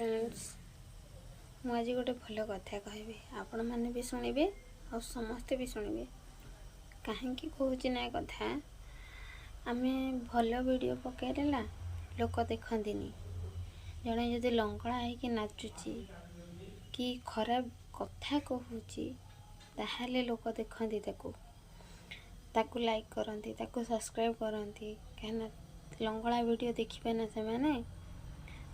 Friends मु आज गोटे भल कथा कहबी आपण मैंने भी शुणवे और समस्ते भी शुणवे कहीं कहूँ ना कथा आम भल वीडियो पकड़े ना लोक देखती जड़े जदि लंगड़ा है नाचुची कि खराब कथा कहूँ ताहले लोक देखती ताकू लाइक करती ताकू सब्सक्राइब करती कहीं लंगड़ा वीडियो देखिए ना से मैंने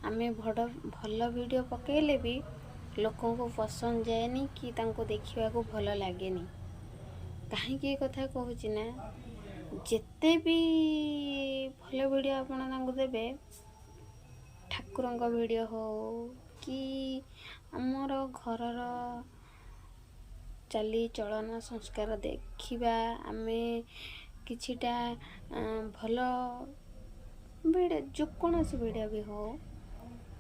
आमे भल वीडियो पकेले भी लोकों को पसंद जाएनी कि तांको देखिबा को भल लागेनी कहीं कथा कहूँ ना जिते भी भल वीडियो आपण तांको देबे ठाकुरंक वीडियो हो कि आमर घरर चाली चलन संस्कार देखिबा आमे किछिटा भल वीडियो जो कौन वीडियो भी हो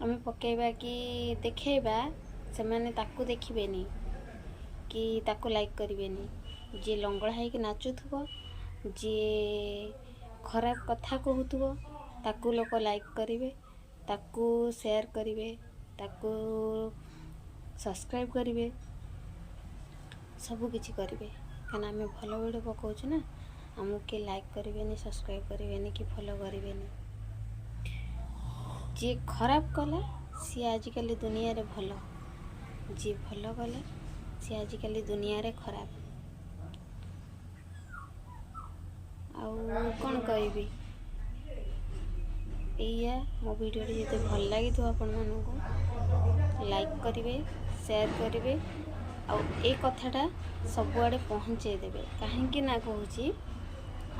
आम पकेबा कि देखेबा से मैंने ताकू देखिबेनी कि ताकू लाइक करिवेनी जे लंगड़ा है कि नाचुथबो जे खराब कथा कहूथबो ताकू लोक लाइक करिवे ताकू शेयर करिवे ताकू सब्सक्राइब करिवे सब किछि करिवे काना आम भल वीडियो पकाउछु ना आमको के लाइक करिवेनी सब्सक्राइब करिवेनी कि फॉलो करिवेनी जे खराब कला सी आजिकल दुनिया रे भल जे भल कला सी आजिकल दुनिया रे खराब आउ कौन कहबी या मो वीडियो जो भल लगी आपण मानू लाइक करिवे शेयर करिवे आउ ए कथाटा सबुआड़े पहुँचे देवे कहीं ना कहूँ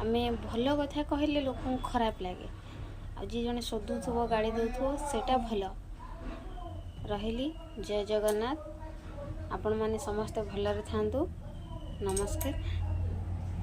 आमे भल कथा कहले लोक खराब लगे आ जी जने शोधुथबो गाड़ी दउथबो सेटा भल रहिली जय जगन्नाथ आपण माने समस्त भलरे थांतु नमस्कार।